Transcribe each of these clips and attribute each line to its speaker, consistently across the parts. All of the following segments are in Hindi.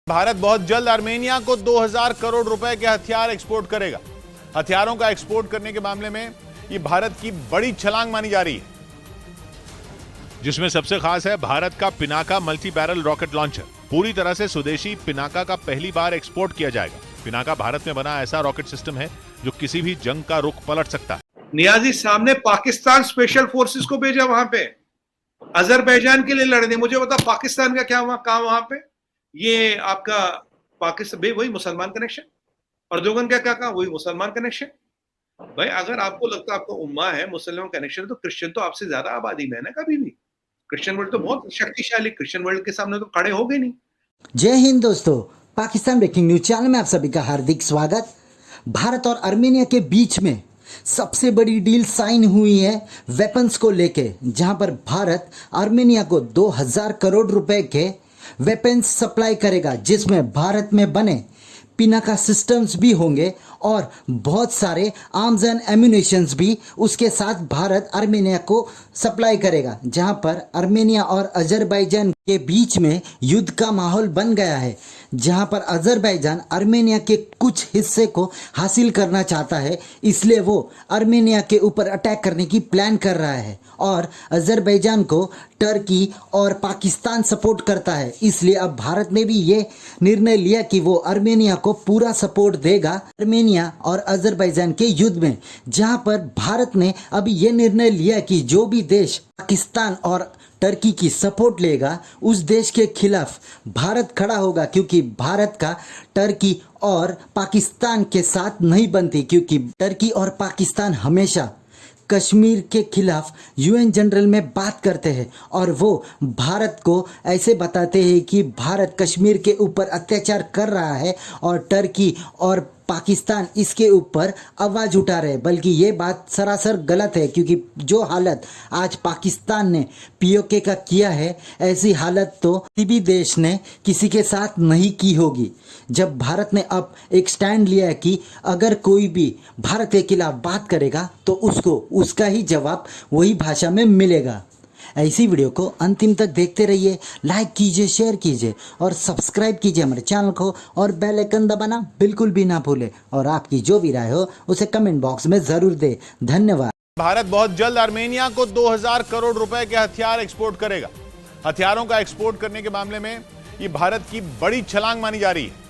Speaker 1: भारत बहुत जल्द आर्मेनिया को 2000 करोड़ रुपए के हथियार एक्सपोर्ट करेगा। हथियारों का एक्सपोर्ट करने के मामले में यह भारत की बड़ी छलांग मानी जा रही है, जिसमें सबसे खास है भारत का Pinaka multi barrel rocket launcher. पूरी तरह से स्वदेशी पिनाका का पहली बार एक्सपोर्ट किया जाएगा। पिनाका भारत में बना ऐसा रॉकेट सिस्टम है जो किसी भी जंग का रुख पलट सकता है।
Speaker 2: नियाजी साहब ने पाकिस्तान स्पेशल फोर्सेस को भेजा वहां पे अजरबैजान के लिए लड़ने। मुझे बता पाकिस्तान का क्या काम वहां पे? ये आपका पाकिस्तान वही मुसलमान कनेक्शन। अर्दोगन का क्या कहा? वही मुसलमान कनेक्शन। भाई अगर आपको लगता है आपका उम्मा है मुसलमान कनेक्शन, तो क्रिश्चियन तो आपसे ज्यादा आबादी में है ना। कभी भी क्रिश्चियन वर्ल्ड तो बहुत शक्तिशाली, क्रिश्चियन वर्ल्ड के सामने तो खड़े हो गए नहीं।
Speaker 3: जय हिंद दोस्तों, पाकिस्तान ब्रेकिंग न्यूज चैनल में आप सभी का हार्दिक स्वागत। भारत और आर्मेनिया के बीच में सबसे बड़ी डील साइन हुई है वेपन्स को लेके, जहां पर भारत आर्मेनिया को 2000 करोड़ रुपए के वेपन्स सप्लाई करेगा, जिसमें भारत में बने पिनाका सिस्टम्स भी होंगे और बहुत सारे आर्म्स एंड एम्यूनेशंस भी उसके साथ भारत आर्मेनिया को सप्लाई करेगा। जहां पर आर्मेनिया और अजरबैजान के बीच में युद्ध का माहौल बन गया है, जहां पर अजरबैजान आर्मेनिया के कुछ हिस्से को हासिल करना चाहता है, इसलिए वो आर्मेनिया के ऊपर अटैक करने की प्लान कर रहा है। और अजरबैजान को टर्की और पाकिस्तान सपोर्ट करता है, इसलिए अब भारत ने भी ये निर्णय लिया कि वो आर्मेनिया को पूरा सपोर्ट देगा आर्मेनिया और अजरबैजान के युद्ध में। जहां पर भारत ने अभी ये निर्णय लिया कि जो भी देश पाकिस्तान और टर्की की सपोर्ट लेगा उस देश के खिलाफ भारत खड़ा होगा, क्योंकि भारत का टर्की और पाकिस्तान के साथ नहीं बनती, क्योंकि टर्की और पाकिस्तान हमेशा कश्मीर के खिलाफ यूएन जनरल में बात करते हैं और वो भारत को ऐसे बताते हैं कि भारत कश्मीर के ऊपर अत्याचार कर रहा है और टर्की और पाकिस्तान इसके ऊपर आवाज़ उठा रहे। बल्कि ये बात सरासर गलत है, क्योंकि जो हालत आज पाकिस्तान ने पीओके का किया है, ऐसी हालत तो किसी भी देश ने किसी के साथ नहीं की होगी। जब भारत ने अब एक स्टैंड लिया है कि अगर कोई भी भारत के खिलाफ बात करेगा तो उसको उसका ही जवाब वही भाषा में मिलेगा। ऐसी वीडियो को अंतिम तक देखते रहिए, लाइक कीजिए, शेयर कीजिए और सब्सक्राइब कीजिए हमारे चैनल को, और बेल आइकन दबाना बिल्कुल भी ना भूलें। और आपकी जो भी राय हो उसे कमेंट बॉक्स में ज़रूर दें। धन्यवाद।
Speaker 1: भारत बहुत जल्द आर्मेनिया को 2000 करोड़ रुपए के हथियार एक्सपोर्ट करेगा। हथियारों का एक्सपोर्ट करने के मामले में यह भारत की बड़ी छलांग मानी जा रही है,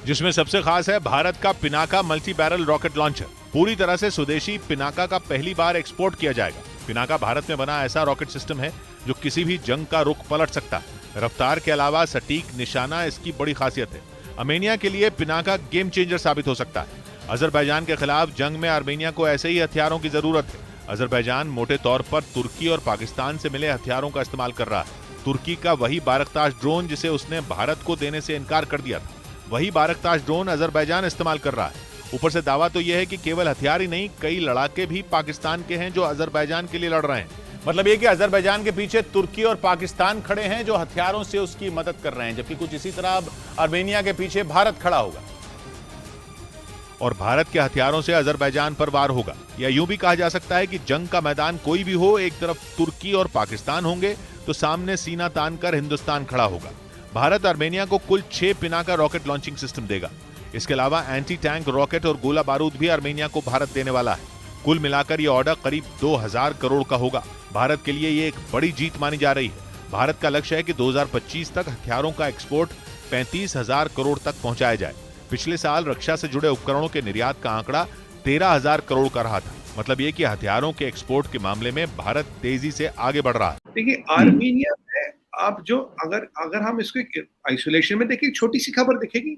Speaker 1: जिसमें सबसे खास है भारत का Pinaka multi barrel rocket launcher. पूरी तरह से स्वदेशी पिनाका का पहली बार एक्सपोर्ट किया जाएगा। पिनाका भारत में बना ऐसा रॉकेट सिस्टम है जो किसी भी जंग का रुख पलट सकता है। रफ्तार के अलावा सटीक निशाना इसकी बड़ी खासियत है। आर्मेनिया के लिए पिनाका गेम चेंजर साबित हो सकता है। अजरबैजान के खिलाफ जंग में आर्मेनिया को ऐसे ही हथियारों की जरूरत है। अजरबैजान मोटे तौर पर तुर्की और पाकिस्तान से मिले हथियारों का इस्तेमाल कर रहा है। तुर्की का वही बारकताश ड्रोन जिसे उसने भारत को देने से इनकार कर दिया था, वही बारकताश ड्रोन अजरबैजान इस्तेमाल कर रहा है। ऊपर से दावा तो यह है कि केवल हथियार ही नहीं, कई लड़ाके भी पाकिस्तान के हैं जो अजरबैजान के लिए लड़ रहे हैं। मतलब ये कि अजरबैजान के पीछे तुर्की और पाकिस्तान खड़े हैं जो हथियारों से उसकी मदद कर रहे हैं, जबकि कुछ इसी तरह अब आर्मेनिया के पीछे भारत खड़ा होगा और भारत के हथियारों से अजरबैजान पर वार होगा। या यूं भी कहा जा सकता है कि जंग का मैदान कोई भी हो, एक तरफ तुर्की और पाकिस्तान होंगे तो सामने सीना तानकर हिंदुस्तान खड़ा होगा। भारत आर्मेनिया को कुल 6 पिनाका रॉकेट लॉन्चिंग सिस्टम देगा। इसके अलावा एंटी टैंक रॉकेट और गोला बारूद भी आर्मेनिया को भारत देने वाला है। कुल मिलाकर यह ऑर्डर करीब 2000 करोड़ का होगा। भारत के लिए यह एक बड़ी जीत मानी जा रही है। भारत का लक्ष्य है कि 2025 तक हथियारों का एक्सपोर्ट 35,000 करोड़ तक पहुंचाया जाए। पिछले साल रक्षा से जुड़े उपकरणों के निर्यात का आंकड़ा 13,000 करोड़ का रहा था। मतलब ये कि हथियारों के एक्सपोर्ट के मामले में भारत तेजी से आगे बढ़ रहा है।
Speaker 2: देखिए आर्मेनिया में आप जो अगर हम इसको आइसोलेशन में देखिए, छोटी सी खबर दिखेगी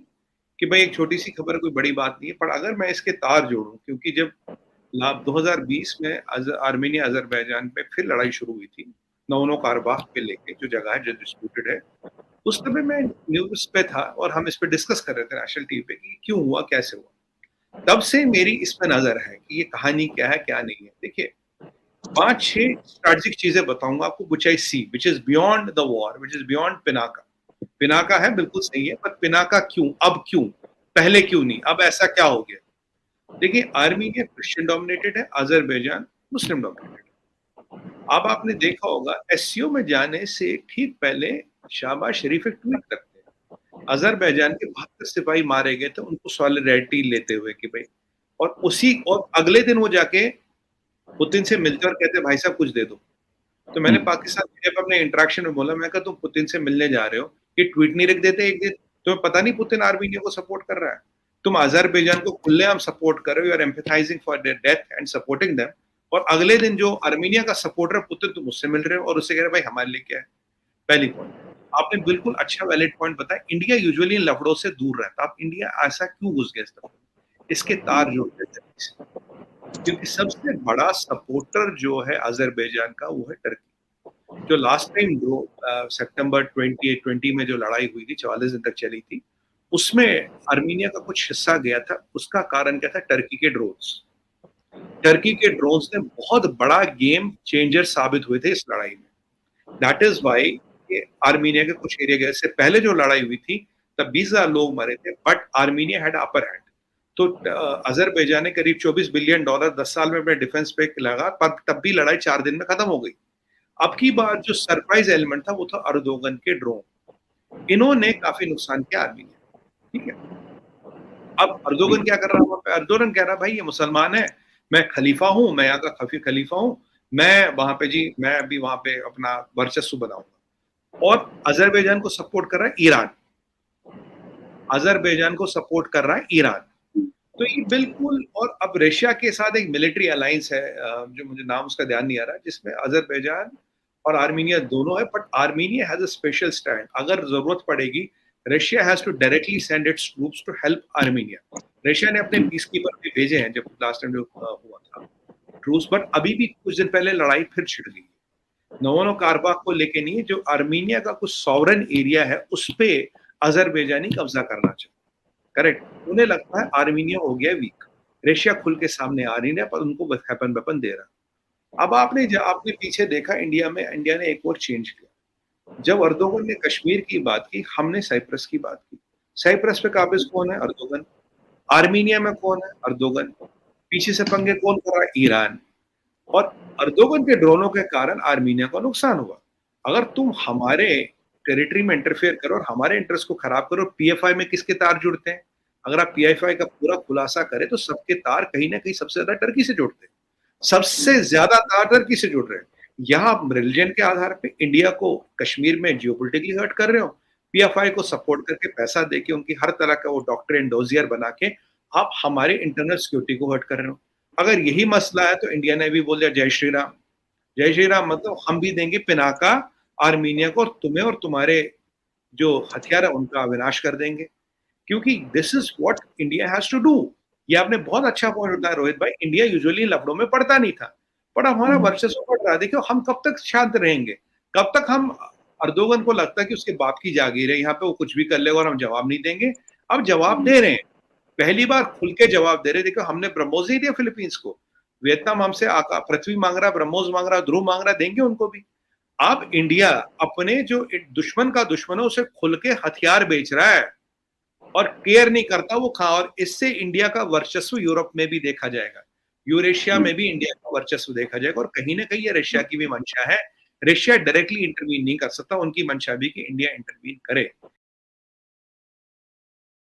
Speaker 2: कि भाई एक छोटी सी खबर, कोई बड़ी बात नहीं है। पर अगर मैं इसके तार जोड़ूं, क्योंकि जब 2020 में आर्मेनिया अजरबैजान पे फिर लड़ाई शुरू हुई थी नगोर्नो कराबाख पे लेके, जो जगह है जो डिस्प्यूटेड है, उस समय मैं न्यूज पे था और हम इस पे डिस्कस कर रहे थे नेशनल टीवी पे कि क्यों हुआ, कैसे हुआ। तब से मेरी इस पे नजर है कि ये कहानी क्या है क्या नहीं है। देखिए 5-6 स्ट्रेटेजिक चीजें बताऊंगा आपको, which I see, which is beyond the war, which is beyond Pinaka. Pinaka है बिल्कुल सही है, पर पिनाका क्यों, अब क्यों, पहले क्यों नहीं, अब ऐसा क्या हो गया? देखिए आर्मेनिया क्रिश्चियन डोमिनेटेड है, अजरबैजान मुस्लिम डोमिनेटेड है। अब आपने देखा होगा एससीओ में जाने से ठीक पहले शहबाज शरीफ एक ट्वीट करते हैं अजरबैजान के 72 सिपाही मारे गए थे उनको सॉलिडारिटी लेते हुए कि भाई, और अगले दिन वो जाके पुतिन से मिलते और कहते भाई साहब कुछ दे दो। तो मैंने पाकिस्तान मीडिया पे अपने इंटरेक्शन में बोला, मैं कहा तुम पुतिन से मिलने जा रहे हो, ये ट्वीट नहीं रख देते एक दिन? तुम्हें पता नहीं पुतिन आर्मीनिया को सपोर्ट कर रहा है? तुम अजरबैजान को खुलेआम सपोर्ट कर रहे हो, you are empathising for their death and supporting them, और अगले दिन जो आर्मीनिया का सपोर्टर है पुतिन, तुम उससे मिल रहे हो और उससे कह रहे हो भाई हमारे लिए क्या है? पहली पॉइंट। आपने बिल्कुल अच्छा वैलिड पॉइंट बताया, इंडिया यूजुअली इन लफड़ों से दूर रहता है। अब इंडिया ऐसा क्यों घुस गया इस तरफ? इसके तार जुड़ते थे, क्योंकि सबसे बड़ा सपोर्टर जो है अजरबैजान का वो है टर्की। जो लास्ट टाइम सितंबर 2020 में जो लड़ाई हुई थी, 44 दिन तक चली थी, उसमें आर्मीनिया का कुछ हिस्सा गया था। उसका कारण क्या था? टर्की के ड्रोन्स। टर्की के ड्रोन्स ने बहुत बड़ा गेम चेंजर साबित हुए थे इस लड़ाई में। दैट इज वाई आर्मीनिया के कुछ एरिया गए। इससे पहले जो लड़ाई हुई थी तब 20,000 लोग मरे थे, but Armenia had upper hand. तो अजरबैजान ने करीब $24 बिलियन 10 साल में अपने डिफेंस पे लगा, पर तब भी लड़ाई 4 दिन में खत्म हो गई। अब की बार जो सरप्राइज एलिमेंट था वो था अर्दोगन के ड्रोन। इन्होंने काफी नुकसान किया आर्मीनिया, ठीक है। अब अर्दोगन क्या कर रहा है? अर्दोगन कह रहा है भाई ये मुसलमान है, मैं खलीफा हूं, मैं यहाँ का खलीफा हूं, मैं वहां पे जी, मैं अभी वहां पे अपना वर्चस्व बनाऊंगा। और अजरबैजान को सपोर्ट कर रहा है ईरान। अजरबैजान को सपोर्ट कर रहा है ईरान। तो ये बिल्कुल, और अब रशिया के साथ एक मिलिट्री अलायंस है, जो मुझे नाम उसका ध्यान नहीं आ रहा, जिसमें अजरबैजान और आर्मीनिया दोनों है, but Armenia has a special stand. अगर जरूरत पड़ेगी, Russia has to directly send its troops to help Armenia. Russia ने अपने पीस कीपर भी भेजे हैं जब लास्ट टाइम जो हुआ था ट्रूप्स, बट अभी भी कुछ दिन पहले लड़ाई फिर छिड़ गई। नगोर्नो कराबाख को लेके नहीं, जो आर्मीनिया का कुछ सॉवरन एरिया है उस पे अजरबैजानी कब्जा करना चाहिए। करेक्ट। उन्हें लगता है आर्मीनिया हो गया वीक, रशिया खुल के सामने आ रही है, पर उनको वेपन दे रहा। अब आपने पीछे देखा, इंडिया ने एक और चेंज किया। जब अर्दोगन ने कश्मीर की बात की, हमने साइप्रस की बात की। साइप्रस पे काबिज कौन है? अर्दोगन। आर्मीनिया में कौन है? अर्दोगन। पीछे से पंगे कौन कर रहा है? ईरान। और अर्दोगन के ड्रोनों के कारण आर्मीनिया को नुकसान हुआ। अगर तुम हमारे टेरिटरी में इंटरफेयर करो और हमारे इंटरेस्ट को खराब करो, पीएफआई में किसके तार जुड़ते हैं? अगर आप पीएफआई का पूरा खुलासा करें तो सबके तार कहीं ना कहीं सबसे ज्यादा टर्की से जुड़ते हैं। सबसे ज्यादा तार टर्की से जुड़ रहे हैं। यहाँ आप रिलीजन के आधार पे इंडिया को कश्मीर में जियोपॉलिटिकली हर्ट कर रहे हो, पीएफआई को सपोर्ट करके पैसा देके उनकी हर तरह का वो डॉक्ट्रिन डोजियर बना के आप हमारे इंटरनल सिक्योरिटी को हर्ट कर रहे हो। अगर यही मसला है तो इंडिया ने भी बोल दिया जय श्री राम। जय श्री राम मतलब हम भी देंगे पिनाका आर्मीनिया को, और तुम्हें और तुम्हारे जो हथियार है उनका विनाश कर देंगे, क्योंकि this is what India has to do. ये आपने बहुत अच्छा पॉइंट उठाया रोहित भाई, इंडिया यूजुअली लफड़ों में पड़ता नहीं था, पर हमारा वर्चस्व बढ़ रहा है। देखो हम कब तक शांत रहेंगे, कब तक हम, अर्दोगन को लगता है कि उसके बाप की जागीर है यहाँ पे, वो कुछ भी कर लेगा और हम जवाब नहीं देंगे। अब जवाब दे रहे हैं, पहली बार खुल के जवाब दे रहे। देखो हमने ब्रह्मोस नहीं दिया फिलीपींस को, वियतनाम हमसे पृथ्वी मांग रहा, ब्रह्मोस मांग रहा, ध्रुव मांग रहा, देंगे उनको भी। अब इंडिया अपने जो दुश्मन का दुश्मन है उसे खुल के हथियार बेच रहा है और केयर नहीं करता वो और इससे इंडिया का वर्चस्व यूरोप में भी देखा जाएगा, यूरेशिया में भी इंडिया का वर्चस्व देखा जाएगा, और कहीं ना कहीं ये रशिया की भी मंशा है। रशिया डायरेक्टली इंटरवीन नहीं कर सकता, उनकी मंशा भी कि इंडिया इंटरवीन करे।